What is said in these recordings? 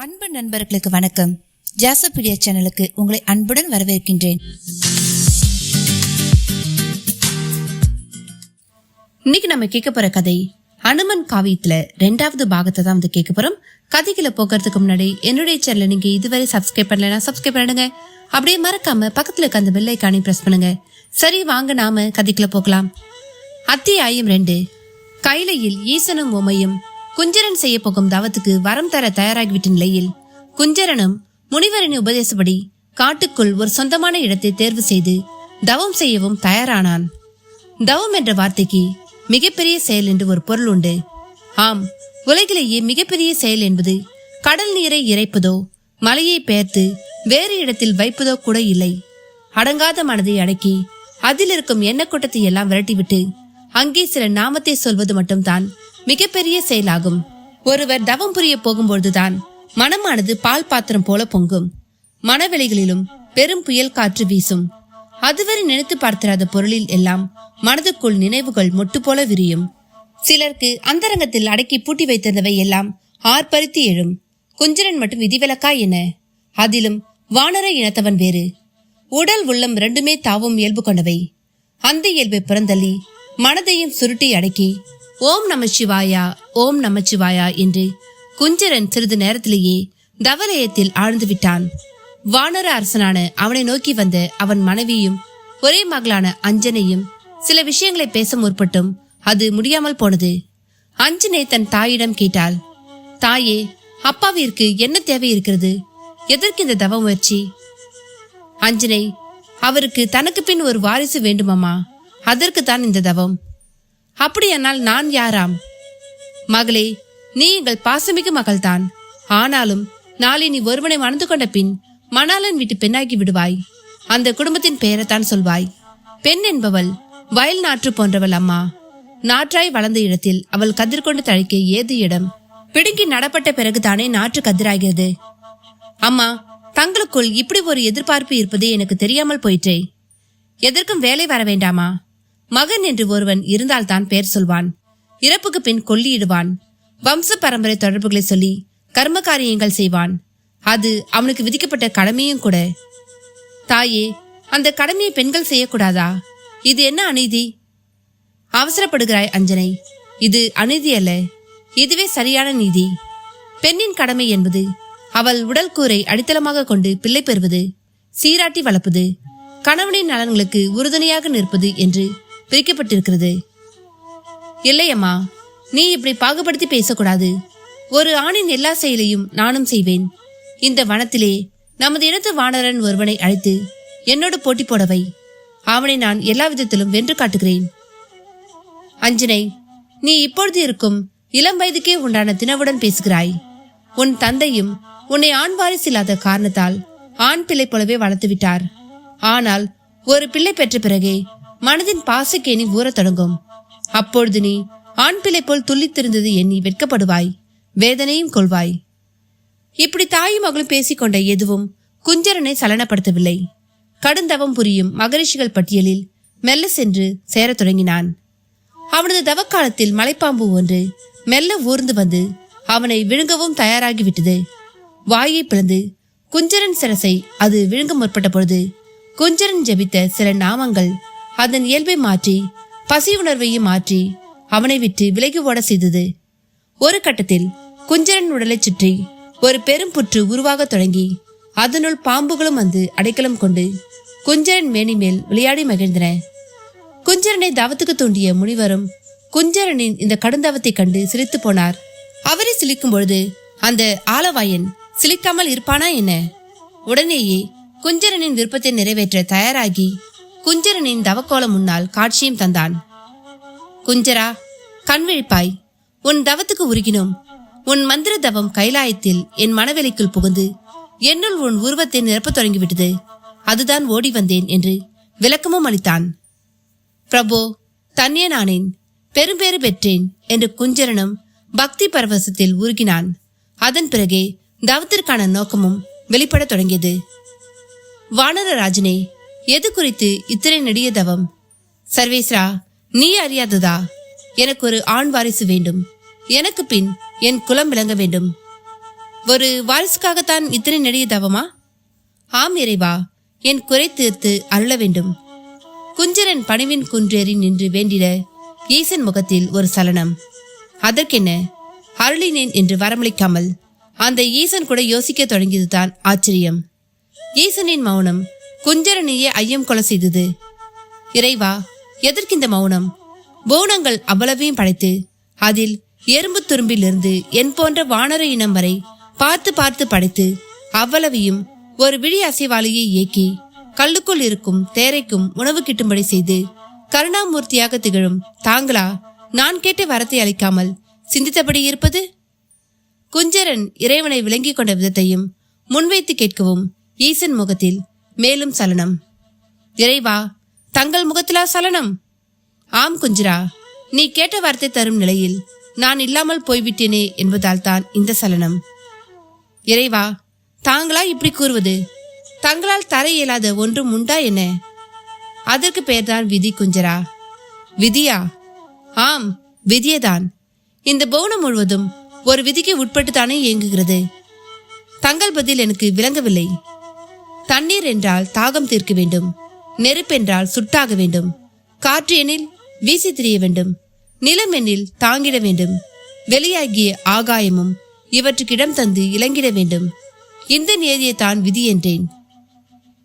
அன்பு நண்பர்களுக்கு வணக்கம். ஜாசபீடியா சேனலுக்கு உங்களை அன்புடன் வரவேற்கின்றேன். இன்னைக்கு நம்ம கேட்க போற கதை அனுமன் காவியத்துல 2வது பாகத்தை தான் கேட்க போறோம். கதைகளை போக்குறதுக்கு முன்னாடி என்னுடைய சேனலை நீங்க இதுவரை சப்ஸ்கிரைப் பண்ணலன்னா சப்ஸ்கிரைப் பண்ணிடுங்க. அப்படியே மறக்காம பக்கத்துல இருக்க அந்த பெல் ஐகானை பிரஸ் பண்ணுங்க. சரி, வாங்க நாம கதைக்குள்ள போகலாம். அத்தியாயம் 2. கைலையில் ஈசனும் உமையும் குஞ்சரன் செய்ய போகும் தவத்துக்கு வரம் தர தயாராகிவிட்ட நிலையில் குஞ்சரனும் முனிவரின் உபதேசப்படி காட்டுக்குள் ஒரு சொந்தமான இடத்தை தேர்வு செய்து தவம் செய்யவும் தயாரானான். தவம் என்ற வார்த்தைக்கு மிகப்பெரிய செயல் என்று ஒரு பொருள் உண்டு. ஆம், உலகிலேயே மிகப்பெரிய செயல் என்பது கடல் நீரை இறைப்பதோ மலையை பெயர்த்து வேறு இடத்தில் வைப்பதோ கூட இல்லை. அடங்காத மனதை அடக்கி அதில் இருக்கும் எண்ணக்கூட்டத்தை எல்லாம் விரட்டிவிட்டு அங்கே சில நாமத்தை சொல்வது மட்டும்தான் மிகப்பெரிய செயலாகும். ஒருவர் தவம் புரிய போகும்பொழுதுதான் மனமானது பால் பாத்திரம் போல பொங்கும். மனவெளிகளிலும் பெரும் புயல் காற்று வீசும். அதுவரை நினைத்து பார்த்திராத பொருளில் எல்லாம் மனதுக்குள் நினைவுகள் மொட்டு போல விரியும். சிலருக்கு அந்தரங்கத்தில் அடக்கி பூட்டி வைத்திருந்தவை எல்லாம் ஆர்ப்பரித்து எழும். குஞ்சரன் மட்டும் விதிவிலக்கா என? அதிலும் வானர இனத்தவன் வேறு. உடல் உள்ளம் இரண்டுமே தாவும் இயல்பு கொண்டவை. அந்த இயல்பை புறந்தள்ளி மனதையும் சுருட்டி அடக்கி ஓம் நமச்சிவாயா ஓம் நமச்சிவாயா என்று குஞ்சரன் சிறிது நேரத்திலேயே தவலயத்தில் ஆழ்ந்து விட்டான். வானர அரசனான அவனை நோக்கி வந்த அவன் மனைவியும் ஒரே மகளான அஞ்சனையும் சில விஷயங்களை பேச முற்பட்டும் அது முடியாமல் போனது. அஞ்சனை தன் தாயிடம் கேட்டாள், தாயே, அப்பாவிற்கு என்ன தேவை இருக்கிறது? எதற்கு இந்த தவ முயற்சி? அஞ்சனை, அவருக்கு தனக்கு பின் ஒரு வாரிசு வேண்டுமாமா, அதற்குத்தான் இந்த தவம். அப்படியானால் நான் யாராம்? மகளே, நீ எங்கள் பாசமிகு மகள்தான். ஆனாலும் நாளை நீ ஒருவனை மணந்து கொண்ட பின் மணாளன் வீட்டு பெண்ணாகி விடுவாய். அந்த குடும்பத்தின் பெயரைத்தான் சொல்வாய். பெண் என்பவள் வயல் நாற்று போன்றவள் அம்மா. நாற்றாய் வளர்ந்த இடத்தில் அவள் கதிர் கொண்டு தழைக்க ஏது இடம்? பிடுங்கி நடப்பட்ட பிறகுதானே நாற்று கதிராகிறது. அம்மா, தங்களுக்குள் இப்படி ஒரு எதிர்பார்ப்பு இருப்பது எனக்கு தெரியாமல் போயிற்றே. எதற்கும் வேலை வர வேண்டாமா? மகன் என்று ஒருவன் இருந்தால்தான் பெயர் சொல்வான். இறப்புக்கு பின் கொல்லியிடுவான். வம்ச பரம்பரை தொடர்புகளை சொல்லி கர்ம காரியங்கள் செய்வான். அது அவனுக்கு விதிக்கப்பட்ட கடமையும் கூட. தாயே, அந்த கடமையை பெண்கள் செய்யக்கூடாதா? இது என்ன அநீதி? அவசரப்படுகிறாய் அஞ்சனை. இது அநீதி அல்ல, இதுவே சரியான நீதி. பெண்ணின் கடமை என்பது அவள் உடல் கூரை அடித்தளமாக கொண்டு பிள்ளை பெறுவது, சீராட்டி வளர்ப்பது, கணவனின் நலன்களுக்கு உறுதுணையாக நிற்பது என்று பிரிக்கப்பட்டிருக்கிறது. இல்லையம்மா, நீ இப்படி பாகுபடுத்தி பேசக்கூடாது. ஒரு ஆணின் எல்லா செயலையும் நானும் செய்வேன். இந்த வனத்திலே நமது இனத்து வானரன் ஒருவனை அழைத்து என்னோடு போட்டி போடவை. அவனை நான் எல்லா விதத்திலும் வென்று காட்டுகிறேன். அஞ்சனை, நீ இப்பொழுது இருக்கும் இளம் வயதுக்கே உண்டான தினவுடன் பேசுகிறாய். உன் தந்தையும் உன்னை ஆண் வாரிசு இல்லாத காரணத்தால் ஆண் பிள்ளை போலவே வளர்த்து விட்டார். ஆனால் ஒரு பிள்ளை பெற்ற பிறகே மனதின் பாசக்கேணி ஊறத் தொடங்கும். அப்பொழுது நீ ஆண் பிள்ளை போல் துள்ளித்திருந்தது எண்ணி வெட்கப்படுவாய், வேதனையும் கொள்வாய். இப்படி தாயும் மகளும் பேசிக்கொண்ட எதுவும் குஞ்சரனை சலனப்படுத்தவில்லை. கடுந்தவம் புரியும் மகரிஷிகள் பட்டியலில் மெல்ல சென்று சேரத் தொடங்கினான். அவனது தவக்காலத்தில் மலைப்பாம்பு ஒன்று மெல்ல ஊர்ந்து வந்து அவனை விழுங்கவும் தயாராகிவிட்டது. வாயை பிளந்து குஞ்சரன் சிரசை அது விழுங்க முற்பட்ட பொழுது குஞ்சரன் ஜெபித்த சில நாமங்கள் அதன் இயல்பை மாற்றி பசி உணர்வையும் மாற்றி அவனை விட்டு விலகி ஓட செய்தது. ஒரு கட்டத்தில் குஞ்சரன் உடலை சுற்றி ஒரு பெரும் புற்று உருவாக தொடங்கி அதனுள் பாம்புகளும் வந்து அடைக்கலம் கொண்டு குஞ்சரன் மேனி மேல் விளையாடி மகிழ்ந்தன. குஞ்சரனை தவத்துக்கு தூண்டிய முனிவரும் குஞ்சரனின் இந்த கடுந்தவத்தை கண்டு சிரித்து போனார். அவரை சிலிக்கும் பொழுது அந்த ஆலவாயன் சிலிக்காமல் இருப்பானா என்ன? உடனேயே குஞ்சரனின் விருப்பத்தை நிறைவேற்ற தயாராகி குஞ்சரனின் தவக்கோலம் முன்னால் காட்சியும் தந்தான். குஞ்சரா, கண்விழிப்பாய். உன் தவத்துக்கு உருகினோம். உன் மந்திர தவம் கைலாயத்தில் என் மனவெளிக்குள் புகுந்து என்னுள் உன் உருவத்தை நிரப்பத் தொடங்கிவிட்டது. அதுதான் ஓடி வந்தேன் என்று விளக்கமும் அளித்தான். பிரபோ, தன்யனானேன், பெரும்பேறு பெற்றேன் என்று குஞ்சரனும் பக்தி பரவசத்தில் உருகினான். அதன் பிறகே தவத்திற்கான நோக்கமும் வெளிப்பட தொடங்கியது. வானரராஜனே, எது குறித்து இத்தனை நெடிய தவம்? சர்வேஸ்வரா, நீ அறியாததா? எனக்கு ஒரு ஆண் வாரிசு வேண்டும். எனக்கு பின் என் குலம் விளங்க வேண்டும். ஒரு வாரிசுக்காகத்தான் இத்தனை நெடிய தவமா? ஆம் இறைவா, என் குறை தீர்த்து அருள வேண்டும். குஞ்சரன் பணிவின் குன்றேறி நின்று வேண்டிட ஈசன் முகத்தில் ஒரு சலனம். அதற்கென்ன, அருளினேன் என்று வரமளிக்காமல் அந்த ஈசன் கூட யோசிக்க தொடங்கியதுதான் ஆச்சரியம். ஈசனின் மௌனம் குஞ்சரனையே ஐயம் கொலை செய்தது. இறைவா, எதற்கிந்த மௌனம்? போனங்கள் அவ்வளவையும் படைத்து அதில் எறும்பு துரும்பிலிருந்து என் போன்ற வானர இனம் வரை பார்த்து பார்த்து படைத்து அவ்வளவையும் ஒரு விழி அசைவாளியை இயக்கி கல்லுக்குள் இருக்கும் தேரைக்கும் உணவு கிட்டும்படி செய்து கருணாமூர்த்தியாக திகழும் தாங்களா நான் கேட்ட வரத்தை அளிக்காமல் சிந்தித்தபடி இருப்பது? குஞ்சரன் இறைவனை விளங்கிக் கொண்ட விதத்தையும் முன்வைத்து கேட்கவும் ஈசன் முகத்தில் மேலும் சலனம். இறைவா, தங்கள் முகத்திலா சலனம்? ஆம் குஞ்சரா, நீ கேட்ட வார்த்தை தரும் நிலையில் நான் இல்லாமல் போய்விட்டேனே என்பதால் தான் இந்த சலனம். இறைவா, தாங்களா இப்படி கூறுவது? தங்களால் தர இயலாத ஒன்றும் உண்டா என்ன? அதற்கு பெயர்தான் விதி குஞ்சரா. விதியா? ஆம், விதியேதான். இந்த பவுனம் முழுவதும் ஒரு விதிக்கு உட்பட்டுத்தானே இயங்குகிறது. தங்கள் பதில் எனக்கு விளங்கவில்லை. தண்ணீர் என்றால் தாகம் தீர்க்க வேண்டும், நெருப்பென்றால் சுட்டாக வேண்டும், காற்று எனில் வீசி திரிய வேண்டும், நிலம் எனில் தாங்கிட வேண்டும், வெளியாகிய ஆகாயமும் இவற்றுக்கிடம் தந்து இலங்கிட வேண்டும். இந்த நியதியைத்தான் விதி என்றேன்.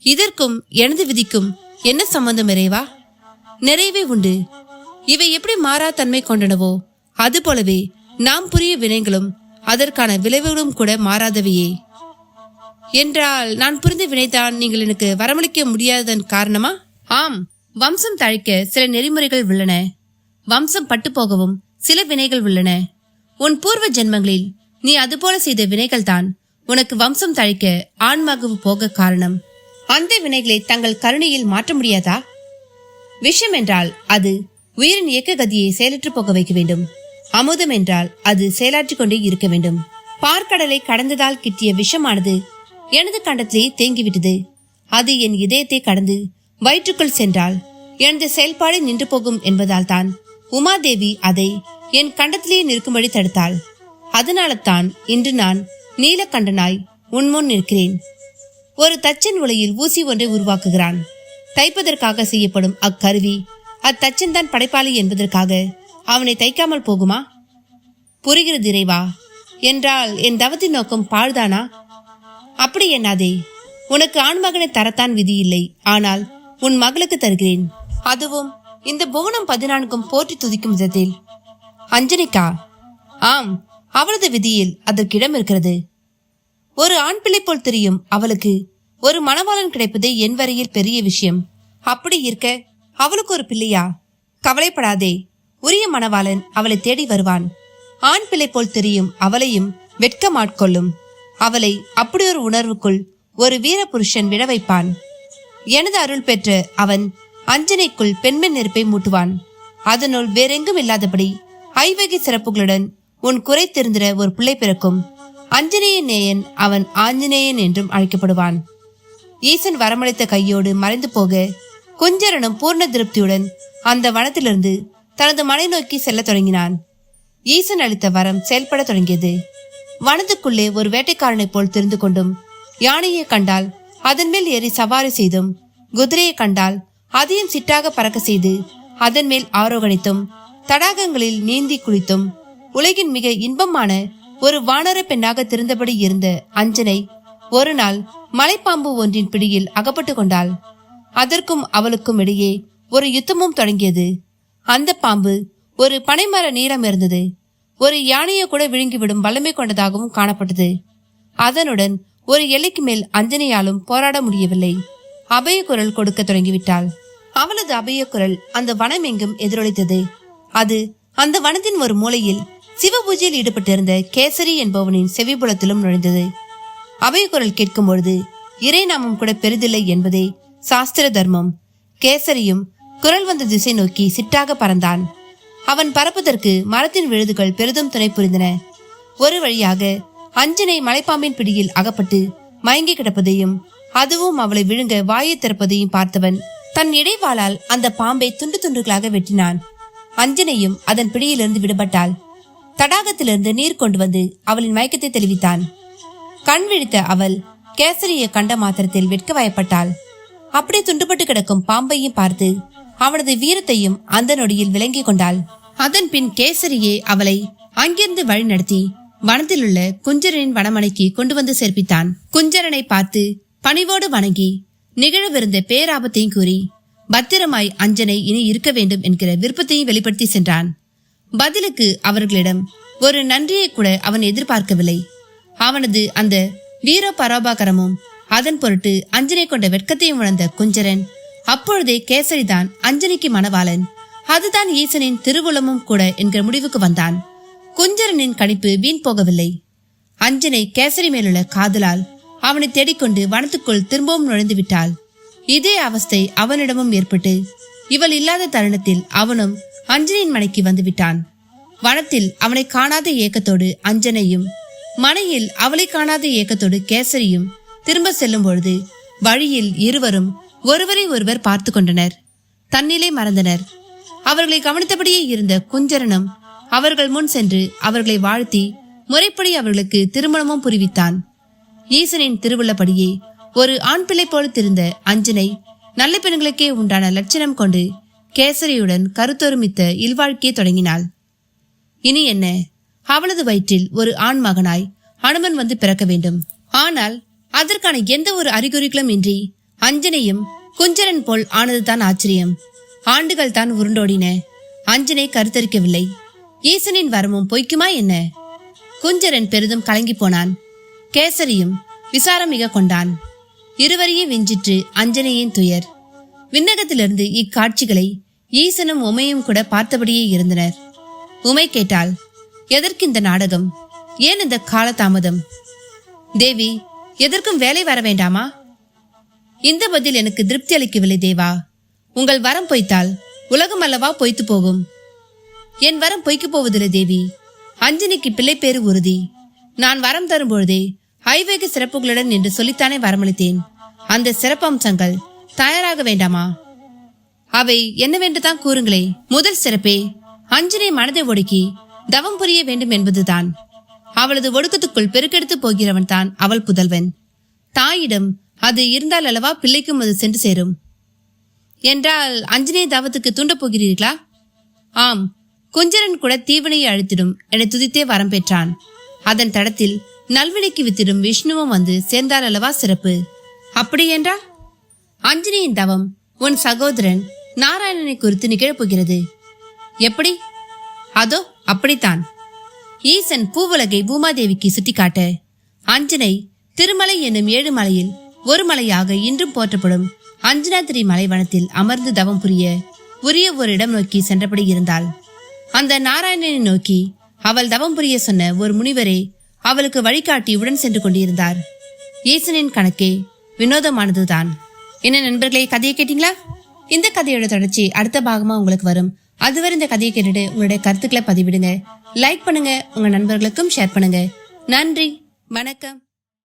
இதற்கும் எனது விதிக்கும் என்ன சம்பந்தம் இறைவா? நிறைவே உண்டு. இவை எப்படி மாறா தன்மை கொண்டனவோ அதுபோலவே நாம் புரிய வினைகளும் அதற்கான விளைவுகளும் கூட மாறாதவையே. என்றால் நான் புரிந்த வினைதான் நீங்கள் எனக்கு வரமளிக்க முடியாததன் காரணமா? ஆம், வம்சம் தழைக்க சில நெறிமுறைகள் உள்ளன. வம்சம் பட்டு போகவும் சில வினைகள் உள்ளன. உன் பூர்வ ஜென்மங்களில் நீ அதுபோல செய்த வினைகள் தான் உனக்கு வம்சம் தழைக்க ஆன்மாகு போக காரணம். அந்த வினைகளை தங்கள் கருணையில் மாற்ற முடியாதா? விஷம் என்றால் அது உயிரின் இயக்க கதியை செயலற்று போக வைக்க வேண்டும். அமுதம் என்றால் அது செயலாற்றிக் கொண்டே இருக்க வேண்டும். பார்க்கடலை கடந்ததால் கிட்டிய விஷமானது எனது கண்டத்திலே தேங்கிவிட்டது. அது என் இதயத்தை கடந்து வயிற்றுக்குள் சென்றால் எனது செயல்பாடு நின்று போகும் என்பதால் தான் உமாதேவி அதை என் கண்டத்திலே நிற்கும்படி தடுத்தாள். அதனால தான் இன்று நான் நீலக்கண்டனாய் உன்முன் நிற்கிறேன். ஒரு தச்சன் உலையில் ஊசி ஒன்றை உருவாக்குகிறான். தைப்பதற்காக செய்யப்படும் அக்கருவி அத்தச்சன் தான் படைப்பாளி என்பதற்காக அவனை தைக்காமல் போகுமா? புரிகிறது இறைவா. என்றால் என் தவத்தின் நோக்கம் பாழ்தானா? அப்படி எண்ணாதே. உனக்கு ஆண்மகனை தரத்தான் விதி இல்லை, ஆனால் உன் மகளுக்கு தருகிறேன். அதுவும் இந்த புவனம் 14 போற்றி துதிக்கும் விதத்தில். அஞ்சனிக்கா? ஆம், அவளது விதியில் அதற்கிடம் இருக்கிறது. ஒரு ஆண் பிள்ளை போல் தெரியும் அவளுக்கு ஒரு மணவாளன் கிடைப்பதே என் வரையில் பெரிய விஷயம். அப்படி இருக்க அவளுக்கு ஒரு பிள்ளையா? கவலைப்படாதே, உரிய மணவாளன் அவளை தேடி வருவான். ஆண் பிள்ளை போல் தெரியும் அவளையும் வெட்கமாட்கொள்ளும். அவளை அப்படி ஒரு உணர்வுக்குள் ஒரு வீர புருஷன் விட வைப்பான். எனது அருள் பெற்ற அவன் அஞ்சனைக்குள் பெண்மென் நெருப்பை மூட்டுவான். அதனுள் வேறெங்கும் இல்லாதபடி ஐவகை சிறப்புகளுடன் உன் குறை தெரிந்திர ஒரு பிள்ளை பிறக்கும். அஞ்சனேய நேயன் அவன் ஆஞ்சநேயன் என்றும் அழைக்கப்படுவான். ஈசன் வரமளித்த கையோடு மறைந்து போக குஞ்சரனும் பூர்ண திருப்தியுடன் அந்த வனத்திலிருந்து தனது மனை நோக்கி செல்ல தொடங்கினான். ஈசன் அளித்த வரம் செயல்பட தொடங்கியது. வனத்துக்குள்ளே ஒரு வேட்டைக்காரனை போல் தெரிந்து கொண்டும், யானையை கண்டால் அதன் மேல் ஏறி சவாரி செய்தும், குதிரையை கண்டால் அதையும் சிட்டாக பறக்க செய்து அதன் மேல் ஆரோகணித்தும், தடாகங்களில் நீந்தி குளித்தும் உலகின் மிக இன்பமான ஒரு வானர பெண்ணாக திருந்தபடி இருந்த அஞ்சனை ஒரு நாள் மலைப்பாம்பு ஒன்றின் பிடியில் அகப்பட்டு கொண்டாள். அதற்கும் அவளுக்கும் இடையே ஒரு யுத்தமும் தொடங்கியது. அந்த பாம்பு ஒரு பனைமர நீளம் இருந்தது. ஒரு யானையை கூட விழுங்கிவிடும் வல்லமை கொண்டதாகவும் காணப்பட்டது. அதனுடன் ஒரு எல்லைக்கு மேல் அஞ்சனையாலும் போராட முடியவில்லை. அபய குரல் கொடுக்க தொடங்கிவிட்டாள். அவளது அபய குரல் அந்த வனம் எங்கும் எதிரொலித்தது. அது அந்த வனத்தின் ஒரு மூலையில் சிவ பூஜையில் ஈடுபட்டிருந்த கேசரி என்பவனின் செவிபுலத்திலும் நுழைந்தது. அபய குரல் கேட்கும் பொழுது இறை நாமம் கூட பெரிதில்லை என்பதே சாஸ்திர தர்மம். கேசரியும் குரல் வந்த திசை நோக்கி சிட்டாக பறந்தான். அவன் பறப்பதற்கு மரத்தின் விழுதுகள் பெரிதும் துணை புரிந்தன. ஒரு வழியாக அஞ்சனை மலைப்பாம்பின் பிடியில் அகப்பட்டு மயங்கி கிடப்பதையும் அதுவும் அவளை விழுங்க வாயை திறப்பதையும் பார்த்தவன் தன் இடைவாளால் அந்த பாம்பை துண்டு துண்டுகளாக வெட்டினான். அஞ்சனையும் அதன் பிடியிலிருந்து விடுபட்டாள். தடாகத்திலிருந்து நீர் கொண்டு வந்து அவளின் மயக்கத்தை தெளிவித்தான். கண் விழித்த அவள் கேசரியை கண்ட மாத்திரத்தில் வெட்க வயப்பட்டாள். அப்படி துண்டுபட்டு கிடக்கும் பாம்பையும் பார்த்து அவனது வீரத்தையும் அந்த நொடியில் விளங்கி கொண்டாள். அதன் பின் கேசரியே அவளை அங்கிருந்து வழி நடத்தி வனத்தில் உள்ள குஞ்சரனின் வனமனைக்கு கொண்டு வந்து சேர்ப்பித்தான். குஞ்சரனை பார்த்து பணிவோடு வணங்கி நிகழவிருந்த பேராபத்தையும் கூறி பத்திரமாய் அஞ்சனை இனி இருக்க வேண்டும் என்கிற விருப்பத்தையும் வெளிப்படுத்தி சென்றான். பதிலுக்கு அவர்களிடம் ஒரு நன்றியை கூட அவன் எதிர்பார்க்கவில்லை. அவனது அந்த வீர பராபாகரமும் அதன் பொருட்டு அஞ்சனை கொண்ட வெட்கத்தையும் உணர்ந்த குஞ்சரன் அப்பொழுதே கேசரிதான் அஞ்சனைக்கு மணவாளன், அதுதான் ஈசனின் திருவுளமும் கூட என்கிற முடிவுக்கு வந்தான். குஞ்சரனின் கணிப்பு வீண் போகவில்லை. அஞ்சனை கேசரி மேலுள்ள காதலால் அவனை தேடிக்கொண்டு வனத்துக்குள் திரும்பவும் நுழைந்து விட்டாள். இதே அவஸ்தை அவனிடமும் ஏற்பட்டு இவள் இல்லாத தருணத்தில் அவனும் அஞ்சனின் மனைக்கு வந்து விட்டான். வனத்தில் அவனை காணாத ஏக்கத்தோடு அஞ்சனையும், மனையில் அவளை காணாத ஏக்கத்தோடு கேசரியும் திரும்ப செல்லும் பொழுது வழியில் இருவரும் ஒருவரை ஒருவர் பார்த்து கொண்டனர். தன்னிலை மறந்தனர். அவர்களை கவனித்தபடியே இருந்த குஞ்சரனும் அவர்கள் முன் சென்று அவர்களை வாழ்த்தி முறைப்படி அவர்களுக்கு திருமணமும் புரிவித்தான். ஈசனின் திருவுள்ளபடியே ஒரு ஆண் பிள்ளை போல திருந்த அஞ்சனை நல்ல பெண்களுக்கே உண்டான லட்சணம் கொண்டு கேசரியுடன் கருத்தொருமித்த இல்வாழ்க்கையை தொடங்கினாள். இனி என்ன, அவளது வயிற்றில் ஒரு ஆண் மகனாய் அனுமன் வந்து பிறக்க வேண்டும். ஆனால் அதற்கான எந்த ஒரு அறிகுறிகளும் இன்றி அஞ்சனையும் குஞ்சரன் போல் ஆனதுதான் ஆச்சரியம். ஆண்டுகள் தான் உருண்டோடின. அஞ்சனை கருத்தரிக்கவில்லை. ஈசனின் வரமும் பொய்க்குமா என்ன? குஞ்சரன் பெரிதும் கலங்கி போனான். கேசரியும் விசாரம் மிக கொண்டான். இருவரையும் விஞ்சிற்று அஞ்சனையின் துயர். விண்ணகத்திலிருந்து இக்காட்சிகளை ஈசனும் உமையும் கூட பார்த்தபடியே இருந்தனர். உமை கேட்டாள், எதற்கு இந்த நாடகம்? ஏன் இந்த காலதாமதம்? தேவி, எதற்கும் வேலை வர வேண்டாமா? இந்த பதில் எனக்கு திருப்தி அளிக்கவில்லை தேவா. உங்கள் வரம் பொய்த்தால் உலகம் அல்லவா பொய்த்து போகும். என் வரம் பொய்க்கு போவதில்லை தேவி. அஞ்சனிக்கு பிள்ளை பேரு உறுதி. நான் வரம் தரும் பொழுதே ஐவேக சிறப்புகளுடன் என்று சொல்லித்தானே வரமளித்தேன். அந்த சிறப்பம்சங்கள் தயாராக வேண்டாமா? அவை என்னவென்றுதான் கூறுங்களே. முதல் சிறப்பே அஞ்சனை மனதை ஒடுக்கி தவம் புரிய வேண்டும் என்பதுதான். அவளது ஒடுக்கத்துக்குள் பெருக்கெடுத்து போகிறவன் தான் அவள் புதல்வன். தாயிடம் அது இருந்தால் அல்லவா பிள்ளைக்கும் அது சென்று சேரும். என்றால் அஞ்சனை தவத்துக்கு தூண்டப் போகிறீர்களா? ஆம், குஞ்சரன் கூட தீவினையை அழித்திடும் என துதித்தே வரம் பெற்றான். அதன் தடத்தில் நல்வினைக்கு வித்திடும் விஷ்ணுவும் வந்து சேர்ந்தால் அல்லவா சிறப்பு. அப்படி என்றால் அஞ்சனியின் தவம் உன் சகோதரன் நாராயணனை குறித்து நிகழப்போகிறது. எப்படி? அதோ அப்படித்தான். ஈசன் பூவுலகை பூமாதேவிக்கு சுட்டிக்காட்ட அஞ்சனை திருமலை என்னும் 7 மலையில் ஒரு மலையாக இன்றும் போற்றப்படும் அஞ்சனாத்திரி மலைவனத்தில் அமர்ந்து தவம் புரிய உரிய ஒரு இடம் நோக்கி சென்றபடி இருந்தாள். அந்த நாராயணனை நோக்கி அவள் தவம் புரிய சொன்ன ஒரு முனிவரே அவளுக்கு வழிகாட்டி உடன் சென்று கொண்டிருந்தார். ஈசனின் கணக்கே வினோதமானதுதான். என்ன நண்பர்களே, கதையை கேட்டீங்களா? இந்த கதையோட தொடர்ச்சி அடுத்த பாகமா உங்களுக்கு வரும். அதுவரை இந்த கதையை கேட்டுட்டு உங்களுடைய கருத்துக்களை பதிவிடுங்க. லைக் பண்ணுங்க, உங்க நண்பர்களுக்கும் ஷேர் பண்ணுங்க. நன்றி, வணக்கம்.